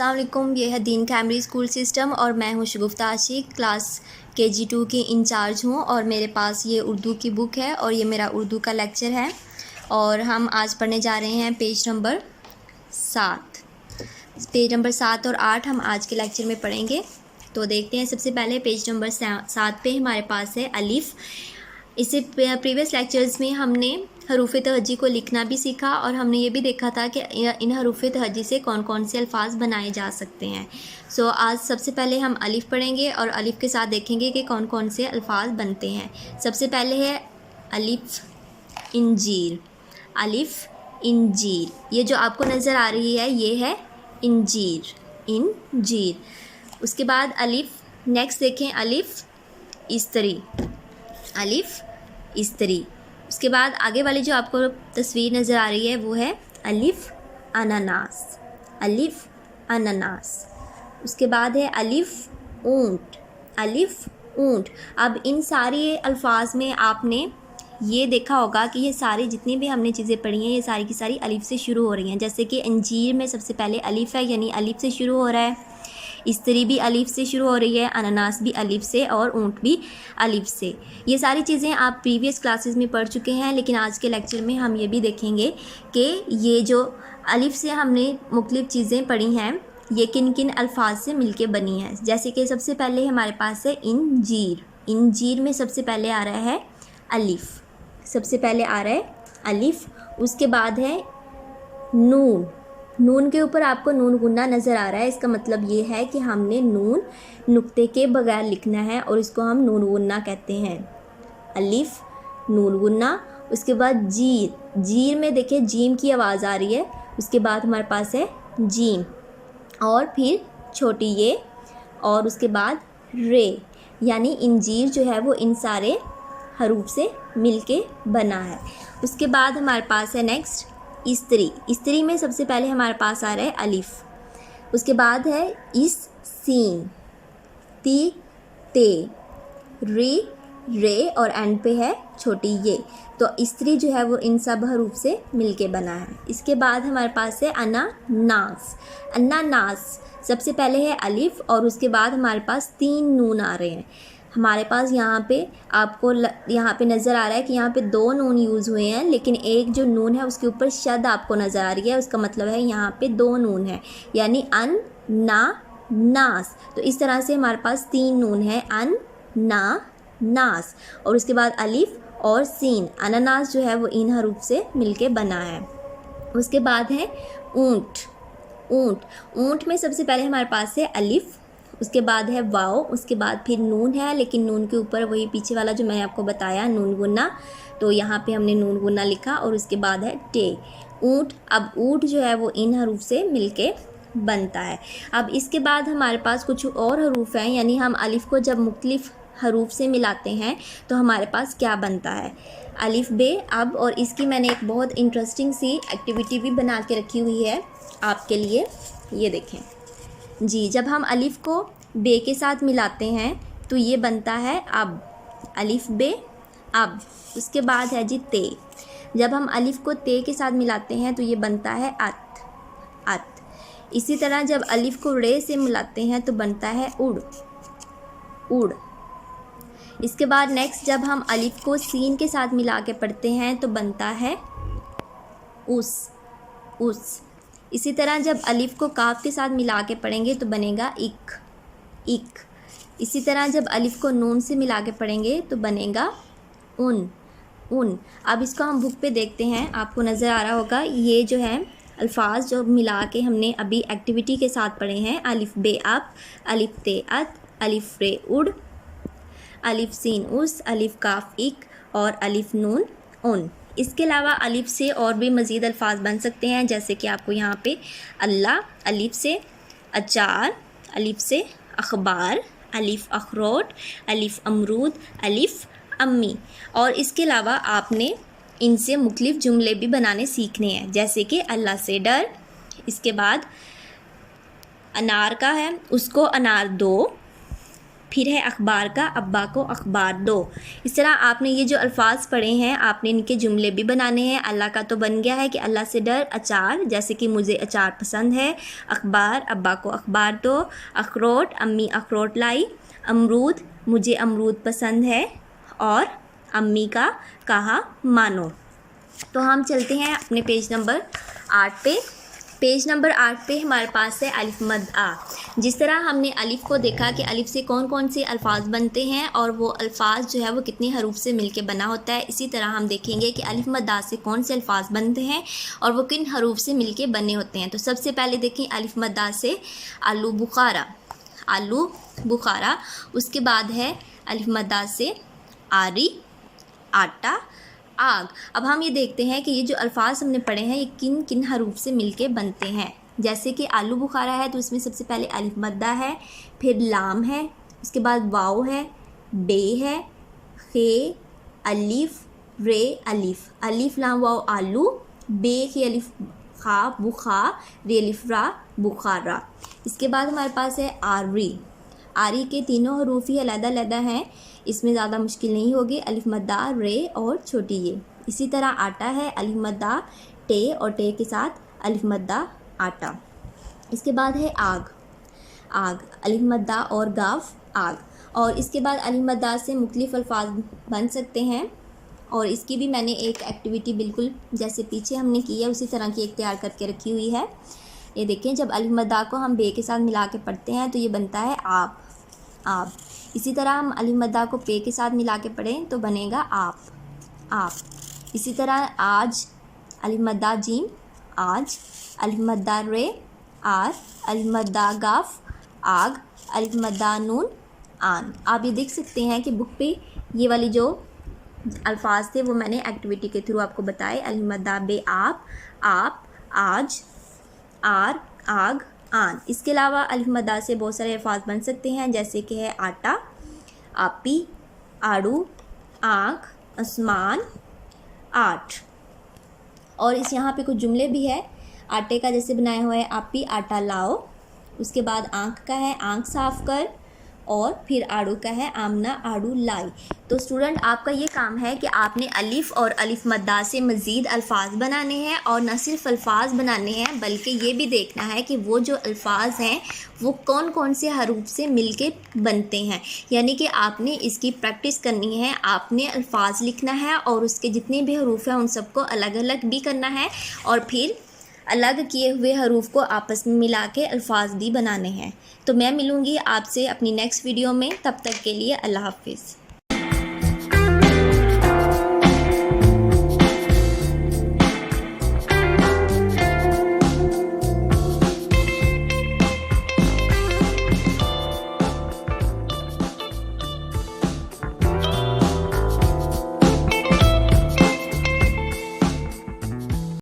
अस्सलाम वालेकुम। ये है दीन कैमरी स्कूल सिस्टम और मैं हूँ शगुफ्ता आशिक, क्लास KG2 की इंचार्ज हूँ और मेरे पास ये उर्दू की बुक है और ये मेरा उर्दू का लेक्चर है और हम आज पढ़ने जा रहे हैं पेज नंबर 7 और 8 हम आज के लेक्चर में पढ़ेंगे। तो देखते हैं, सबसे पहले पेज नंबर 7 पे हमारे पास है अलिफ़। इससे प्रीवियस लेक्चर्स में हमने हरूफ तहज्जी को लिखना भी सीखा और हमने ये भी देखा था कि इन हरूफ तहज्जी से कौन कौन से अल्फाज बनाए जा सकते हैं। सो आज सबसे पहले हम अलिफ़ पढ़ेंगे और अलिफ़ के साथ देखेंगे कि कौन कौन से अल्फाज बनते हैं। सबसे पहले है अलिफ़ इंजीर। अलिफ़ इंजीर, ये जो आपको नज़र आ रही है ये है इंजीर, इंजीर। उसके बाद अलिफ़, नेक्स्ट देखें अलिफ़ इस्तरी, अलिफ़ इस्तरी। उसके बाद आगे वाली जो आपको तस्वीर नज़र आ रही है वो है अलिफ़ अनानास, अलिफ़ अनानास। उसके बाद है अलिफ़ ऊंट, अलिफ़ ऊंट। अब इन सारे अल्फाज में आपने ये देखा होगा कि ये सारी जितनी भी हमने चीज़ें पढ़ी हैं ये सारी की सारी अलिफ़ से शुरू हो रही हैं। जैसे कि अंजीर में सबसे पहले अलिफ़ है, यानी अलिफ़ से शुरू हो रहा है। इस्तरी भी अलिफ़ से शुरू हो रही है, अनानास भी अलिफ़ से और ऊंट भी अलिफ़ से। ये सारी चीज़ें आप प्रीवियस क्लासेस में पढ़ चुके हैं, लेकिन आज के लेक्चर में हम ये भी देखेंगे कि ये जो अलिफ़ से हमने मुख्तलिफ़ चीज़ें पढ़ी हैं ये किन किन अल्फाज से मिलके बनी हैं। जैसे कि सबसे पहले हमारे पास है इंजीर। इंजीर में सबसे पहले आ रहा है अलिफ़, सबसे पहले आ रहा है अलिफ़। उसके बाद है नून। नून के ऊपर आपको नून गुन्ना नज़र आ रहा है, इसका मतलब ये है कि हमने नून नुक्ते के बगैर लिखना है और इसको हम नून गुन्ना कहते हैं। अलिफ़ नून गुन्ना। उसके बाद जीर, जीर में देखिए जीम की आवाज़ आ रही है। उसके बाद हमारे पास है जीम और फिर छोटी ये और उसके बाद रे, यानी इंजीर जो है वो इन सारे हरूफ से मिलके बना है। उसके बाद हमारे पास है नेक्स्ट इस्तरी। इस्तरी में सबसे पहले हमारे पास आ रहा है अलिफ़। उसके बाद है इस सीन, ती ते, रे और एंड पे है छोटी ये। तो इस्तरी जो है वो इन सब हरूफ से मिलके बना है। इसके बाद हमारे पास है अनानास। अनानास सबसे पहले है अलिफ़ और उसके बाद हमारे पास 3 नून आ रहे हैं। हमारे पास यहाँ पे आपको यहाँ पे नज़र आ रहा है कि यहाँ पे 2 नून यूज़ हुए हैं, लेकिन एक जो नून है उसके ऊपर शद आपको नज़र आ रही है, उसका मतलब है यहाँ पे 2 नून है, यानी अन ना नास। तो इस तरह से हमारे पास 3 नून है, अन ना नास। और उसके बाद अलिफ़ और सीन। अनानास जो है वो इन हरूफ से मिलके बना है। उसके बाद है ऊंट। ऊंट, ऊंट में सबसे पहले हमारे पास है अलिफ़, उसके बाद है वाव, उसके बाद फिर नून है, लेकिन नून के ऊपर वही पीछे वाला जो मैंने आपको बताया नून गुन्ना, तो यहाँ पे हमने नून गुन्ना लिखा और उसके बाद है टे, ऊंट। अब ऊंट जो है वो इन हरूफ से मिलके बनता है। अब इसके बाद हमारे पास कुछ और हरूफ हैं, यानी हम अलिफ़ को जब मुख्तलिफ़ हरूफ से मिलाते हैं तो हमारे पास क्या बनता है, अलिफ़ बे। अब और इसकी मैंने एक बहुत इंटरेस्टिंग सी एक्टिविटी भी बना के रखी हुई है आपके लिए, ये देखें जी। जब हम अलिफ़ को बे के साथ मिलाते हैं तो ये बनता है अब, अलिफ़ बे अब। उसके बाद है जी ते। जब हम अलिफ़ को ते के साथ मिलाते हैं तो ये बनता है अत, अत। इसी तरह जब अलिफ़ को रे से मिलाते हैं तो बनता है उड़, उड़। इसके बाद नेक्स्ट जब हम अलिफ़ को सीन के साथ मिला के पढ़ते हैं तो बनता है उस, उस। इसी तरह जब अलिफ़ को काफ के साथ मिला के पढ़ेंगे तो बनेगा इक, इक। इसी तरह जब अलिफ़ को नून से मिला के पढ़ेंगे तो बनेगा उन, उन। अब इसको हम बुक पे देखते हैं, आपको नज़र आ रहा होगा ये जो है अल्फाज जो मिला के हमने अभी एक्टिविटी के साथ पढ़े हैं, अलिफ़ बे अप, अलिफ़ ते अत, अलिफ़ रे उड़, अलिफ़ सीन उस, अलिफ़ काफ इक और अलिफ़ नून उन। इसके अलावा अलिफ़ से और भी मज़ीद अल्फाज बन सकते हैं, जैसे कि आपको यहाँ पे अल्लाह, अलिफ़ से अचार, अलिफ़ से अखबार, अलिफ़ अखरोट, अलिफ़ अमरूद, अलिफ़ अम्मी। और इसके अलावा आपने इनसे मुख्तलिफ़ जुमले भी बनाने सीखने हैं, जैसे कि अल्लाह से डर। इसके बाद अनार का है, उसको अनार दो, फिर है अखबार का, अब्बा को अखबार दो। इस तरह आपने ये जो अल्फाज पढ़े हैं आपने इनके जुमले भी बनाने हैं। अल्लाह का तो बन गया है कि अल्लाह से डर। अचार, जैसे कि मुझे अचार पसंद है। अखबार, अब्बा को अखबार दो। अखरोट, अम्मी अखरोट लाई। अमरूद, मुझे अमरूद पसंद है। और अम्मी का कहा मानो। तो हम चलते हैं अपने पेज नंबर 8 पे। पेज नंबर 8 पे हमारे पास है अलिफ मद आ। जिस तरह हमने अलिफ को देखा कि अलिफ से कौन कौन से अल्फाज बनते हैं और वो अल्फाज जो है वो कितने हरूफ से मिलके बना होता है, इसी तरह हम देखेंगे कि अलिफ मद आ से कौन से अल्फाज बनते हैं और वो किन हरूफ से मिलके बने होते हैं। तो सबसे पहले देखें अलिफ मद आ से आलू बुखारा, आलू बुखारा। उसके बाद है अलिफ मद आ से आरी, आटा, आग। अब हम ये देखते हैं कि ये जो अल्फाज हमने पढ़े हैं ये किन किन हरूफ से मिलके बनते हैं। जैसे कि आलू बुखारा है तो इसमें सबसे पहले अलिफ मद्दा है, फिर लाम है, उसके बाद वाव है, बे है, खे, अलिफ, रे, अलिफ, अलिफ लाम वाव आलू, बे की अलिफ खा बुखा, रे अलिफ रा बुखारा। इसके बाद हमारे पास है आरी। आरी के तीनों हरूफ ही अलग-अलग हैं, इसमें ज़्यादा मुश्किल नहीं होगी। अलिफ मद्दा, रे और छोटी ये। इसी तरह आटा है, अलिफ मद्दा टे और टे के साथ अलिफ मद्दा आटा। इसके बाद है आग, आग, अलिफ मद्दा और गाफ आग। और इसके बाद अलिफ मद्दा से मुख्तलिफ अल्फाज बन सकते हैं और इसकी भी मैंने एक एक्टिविटी बिल्कुल जैसे पीछे हमने की है उसी तरह की एक तैयार करके रखी हुई है। ये देखें, जब अलिफ मद्दा को हम बे के साथ मिला के पढ़ते हैं तो ये बनता है आप, आप। इसी तरह हम अलिफ मद्दा को पे के साथ मिला के पढ़ें तो बनेगा आप, आप। इसी तरह आज, अलिफ मद्दा जीम आज, अलिफ मद्दा रे आर, अलिफ मद्दा गाफ आग, अलिफ मद्दा नून आन। आप ये देख सकते हैं कि बुक पे ये वाली जो अल्फाज थे वो मैंने एक्टिविटी के थ्रू आपको बताए। अलिफ मद्दा बे आप, आज, आर, आग, आन। इसके अलावा अलिफ मद्दा से बहुत सारे अल्फाज बन सकते हैं जैसे कि है आटा, आपी, आड़ू, आँख, आसमान, आठ। और इस यहाँ पे कुछ जुमले भी है आटे का, जैसे बनाया हुआ है आपी आटा लाओ। उसके बाद आँख का है आँख साफ कर, और फिर आड़ू का है आमना आड़ू लाई। तो स्टूडेंट आपका ये काम है कि आपने अलिफ और अलिफ मद्दा से मज़ीद अल्फाज बनाने हैं और न सिर्फ अल्फाज बनाने हैं बल्कि ये भी देखना है कि वो जो अल्फाज हैं वो कौन कौन से हरूफ से मिलके बनते हैं। यानी कि आपने इसकी प्रैक्टिस करनी है, आपने अल्फाज लिखना है और उसके जितने भी हरूफ हैं उन सबको अलग अलग भी करना है और फिर अलग किए हुए हरूफ को आपस में मिला के अल्फाज भी बनाने हैं। तो मैं मिलूँगी आपसे अपनी नेक्स्ट वीडियो में, तब तक के लिए अल्लाह हाफ़िज़।